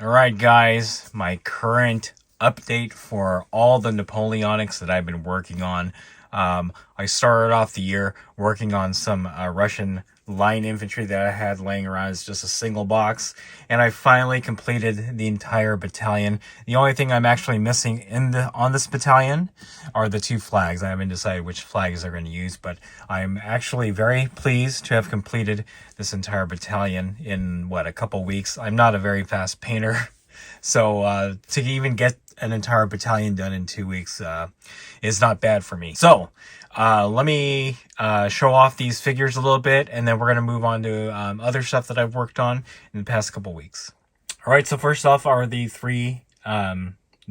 Alright guys, my current update for all the Napoleonics that I've been working on. I started off the year working on some Russian line infantry that I had laying around as just a single box, and I finally completed the entire battalion. The only thing I'm actually missing on this battalion are the two flags. I haven't decided which flags they're going to use, but I'm actually very pleased to have completed this entire battalion in, a couple weeks. I'm not a very fast painter, so to even get an entire battalion done in 2 weeks is not bad for me. So let me show off these figures a little bit, and then we're going to move on to other stuff that I've worked on in the past couple weeks. All right, so first off are the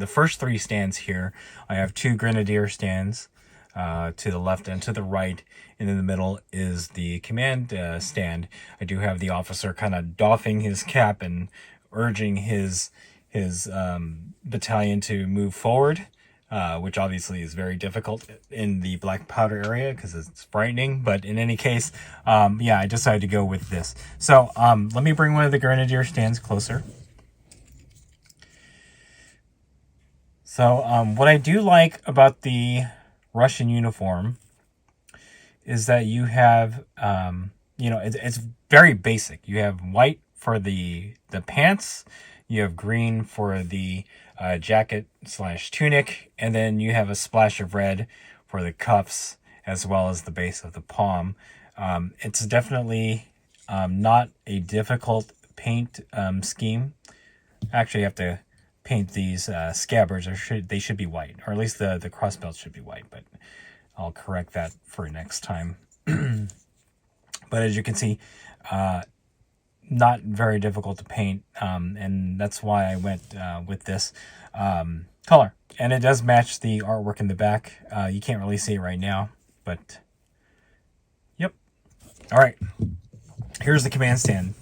first three stands here. I have two grenadier stands to the left and to the right, and in the middle is the command stand. I do have the officer kind of doffing his cap and urging his battalion to move forward, which obviously is very difficult in the Black Powder area because it's frightening. But in any case, yeah, I decided to go with this. So let me bring one of the grenadier stands closer. So what I do like about the Russian uniform is that you have, it's very basic. You have white for the pants, you have green for the jacket / tunic, and then you have a splash of red for the cuffs as well as the base of the palm. It's definitely not a difficult paint scheme. Actually, you have to paint these scabbards, or they should be white, or at least the crossbelts should be white, but I'll correct that for next time. But as you can see, not very difficult to paint, and that's why I went with this color. And it does match the artwork in the back. You can't really see it right now, but yep. All right, here's the command stand.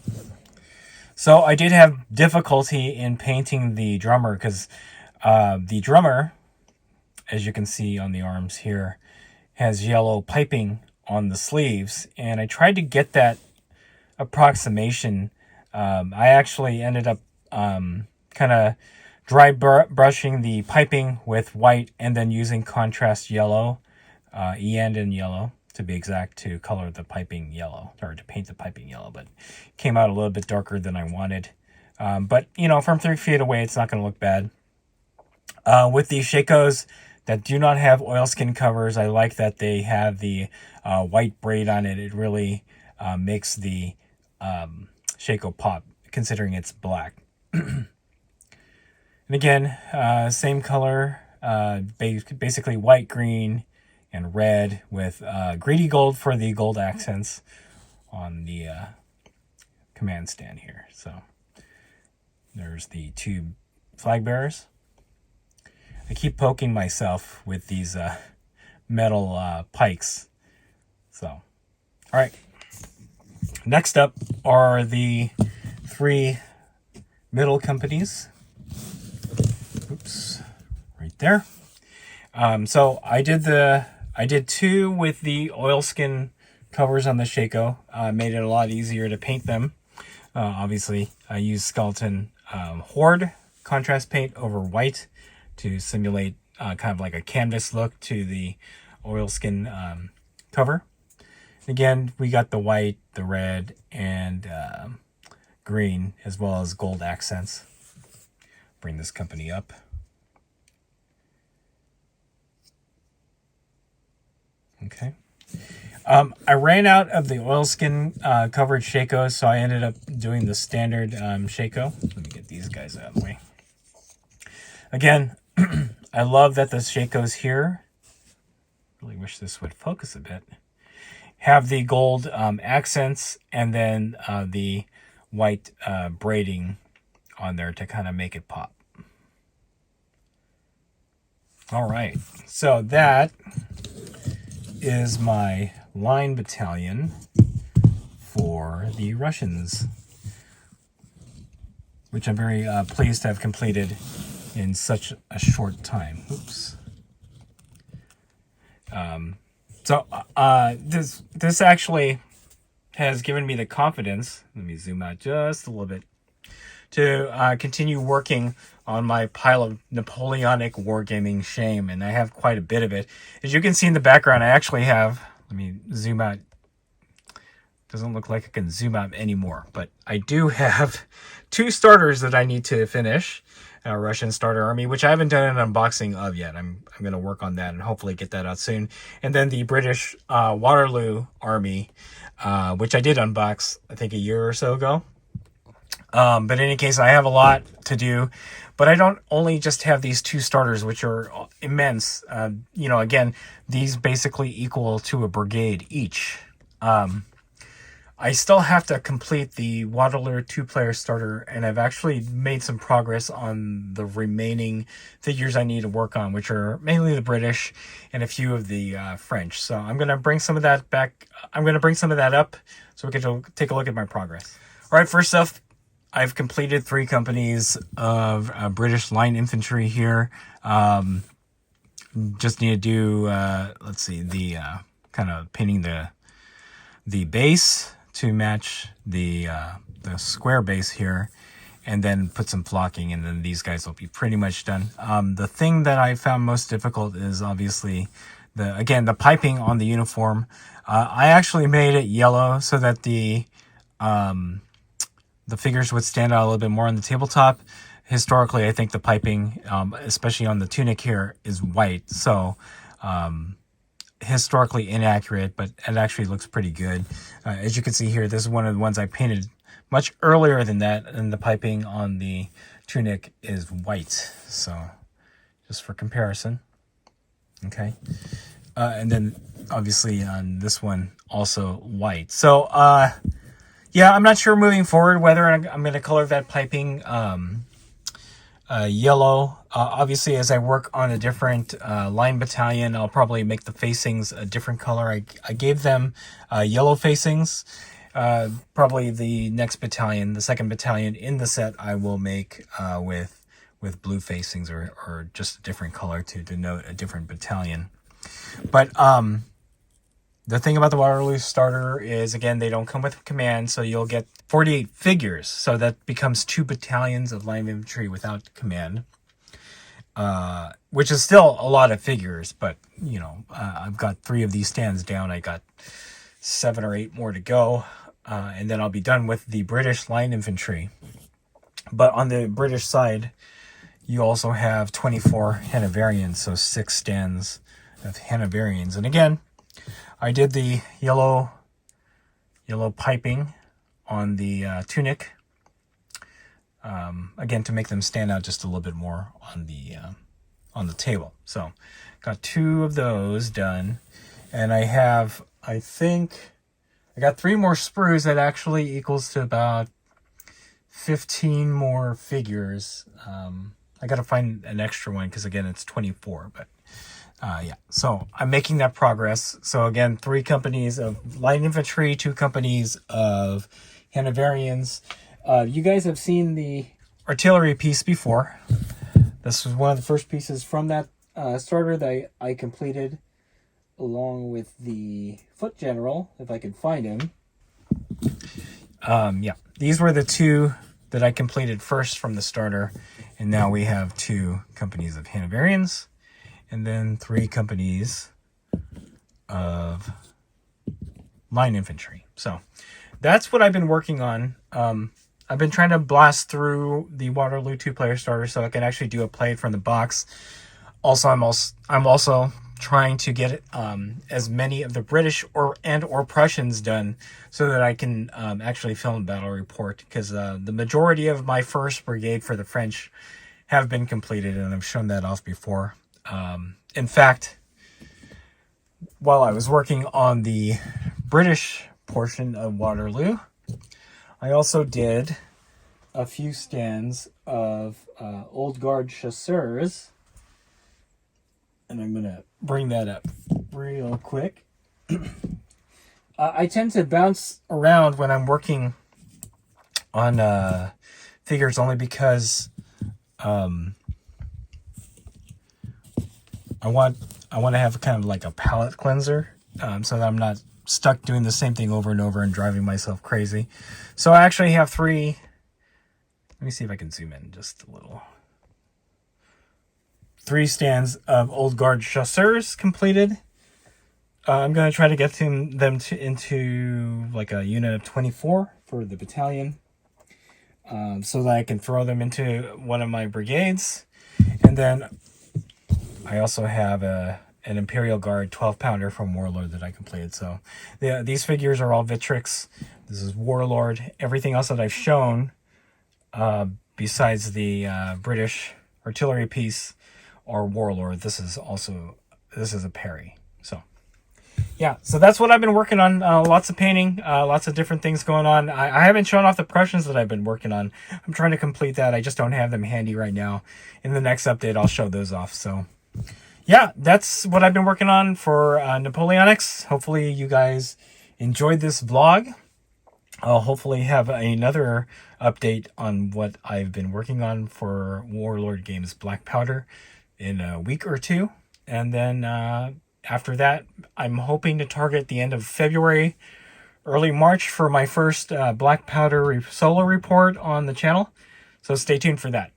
So I did have difficulty in painting the drummer because the drummer, as you can see on the arms here, has yellow piping on the sleeves, and I tried to get that approximation. I actually ended up kind of dry brushing the piping with white and then using contrast yellow, and yellow to be exact, to color the piping yellow, or to paint the piping yellow, but it came out a little bit darker than I wanted. But from 3 feet away, it's not going to look bad. With these shakos that do not have oilskin covers, I like that they have the white braid on it. It really makes the shako pop, considering it's black. And again, same color, basically white, green, and red, with greedy gold for the gold accents on the command stand here. So there's the two flag bearers. I keep poking myself with these metal pikes. So, all right. Next up are the 3 middle companies. Oops, right there. So I did 2 with the oilskin covers on the shako. Made it a lot easier to paint them. Obviously, I used skeleton horde contrast paint over white to simulate kind of like a canvas look to the oilskin cover. Again, we got the white, the red, and green, as well as gold accents. Bring this company up. Okay. I ran out of the oilskin covered shako, so I ended up doing the standard shako. Let me get these guys out of the way. Again, I love that the shakos here, really wish this would focus a bit, have the gold accents and then the white braiding on there to kind of make it pop. All right, so that is my line battalion for the Russians, which I'm very pleased to have completed in such a short time. Oops. So this actually has given me the confidence, let me zoom out just a little bit, to continue working on my pile of Napoleonic wargaming shame, and I have quite a bit of it. As you can see in the background, I actually have, let me zoom out. Doesn't look like I can zoom out anymore, but I do have 2 starters that I need to finish. A Russian starter army, which I haven't done an unboxing of yet. I'm going to work on that and hopefully get that out soon. And then the British Waterloo army, which I did unbox, I think, a year or so ago. But in any case, I have a lot to do. But I don't only just have these 2 starters, which are immense. You know, again, these basically equal to a brigade each. I still have to complete the Waterloo 2-player starter, and I've actually made some progress on the remaining figures I need to work on, which are mainly the British and a few of the French. So I'm going to bring some of that back. I'm going to bring some of that up so we can take a look at my progress. All right, first up, I've completed 3 companies of British line infantry here. Just need to do, let's see, the kind of painting the base to match the square base here, and then put some flocking, and then these guys will be pretty much done. The thing that I found most difficult is obviously the piping on the uniform. I actually made it yellow so that the figures would stand out a little bit more on the tabletop. Historically, I think the piping, especially on the tunic here, is white, so historically inaccurate, but it actually looks pretty good. As you can see here, this is one of the ones I painted much earlier than that, and the piping on the tunic is white. So just for comparison. Okay. And then obviously on this one also white. So yeah, I'm not sure moving forward whether I'm going to color that piping yellow. Obviously, as I work on a different line battalion, I'll probably make the facings a different color. I gave them yellow facings. Probably the next battalion, the 2nd battalion in the set, I will make with blue facings or just a different color to denote a different battalion. But the thing about the Waterloo starter is, again, they don't come with a command, so you'll get 48 figures. So that becomes 2 battalions of line infantry without command, which is still a lot of figures. But, you know, I've got 3 of these stands down. I got 7 or 8 more to go, and then I'll be done with the British line infantry. But on the British side, you also have 24 Hanoverians, so 6 stands of Hanoverians. And again, I did the yellow piping on the tunic, again, to make them stand out just a little bit more on the table. So got 2 of those done, and I got 3 more sprues that actually equals to about 15 more figures. I got to find an extra one because, again, it's 24, but yeah, so I'm making that progress. So again, 3 companies of light infantry, 2 companies of Hanoverians. You guys have seen the artillery piece before. This was one of the first pieces from that starter that I completed, along with the foot general, if I could find him. Yeah, these were the 2 that I completed first from the starter, and now we have 2 companies of Hanoverians, and then 3 companies of line infantry. So that's what I've been working on. I've been trying to blast through the Waterloo 2-player starter so I can actually do a play from the box. Also, I'm also trying to get as many of the British or Prussians done so that I can actually film a battle report, because the majority of my first brigade for the French have been completed, and I've shown that off before. In fact, while I was working on the British portion of Waterloo, I also did a few stands of Old Guard chasseurs, and I'm going to bring that up real quick. I tend to bounce around when I'm working on figures, only because I want to have kind of like a palate cleanser, so that I'm not stuck doing the same thing over and over and driving myself crazy. So I actually have 3. Let me see if I can zoom in just a little. 3 stands of Old Guard chasseurs completed. I'm going to try to get them into like a unit of 24 for the battalion, so that I can throw them into one of my brigades. And then I also have an Imperial Guard 12-pounder from Warlord that I completed. So these figures are all Victrix. This is Warlord. Everything else that I've shown, besides the British artillery piece or Warlord, this is a Perry. So yeah, so that's what I've been working on. Lots of painting, lots of different things going on. I haven't shown off the Prussians that I've been working on. I'm trying to complete that. I just don't have them handy right now. In the next update, I'll show those off. So yeah, that's what I've been working on for Napoleonics. Hopefully you guys enjoyed this vlog. I'll hopefully have another update on what I've been working on for Warlord Games Black Powder in a week or two. And then after that, I'm hoping to target the end of February, early March for my first Black Powder solo report on the channel. So stay tuned for that.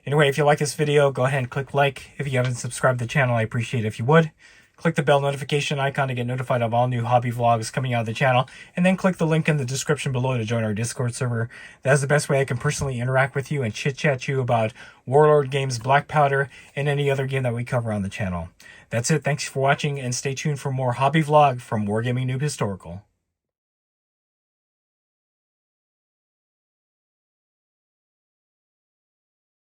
Anyway, if you like this video, go ahead and click like. If you haven't subscribed to the channel, I appreciate it if you would. Click the bell notification icon to get notified of all new hobby vlogs coming out of the channel. And then click the link in the description below to join our Discord server. That is the best way I can personally interact with you and chit-chat you about Warlord Games, Black Powder, and any other game that we cover on the channel. That's it. Thanks for watching, and stay tuned for more hobby vlog from WarGamingNewb Historical.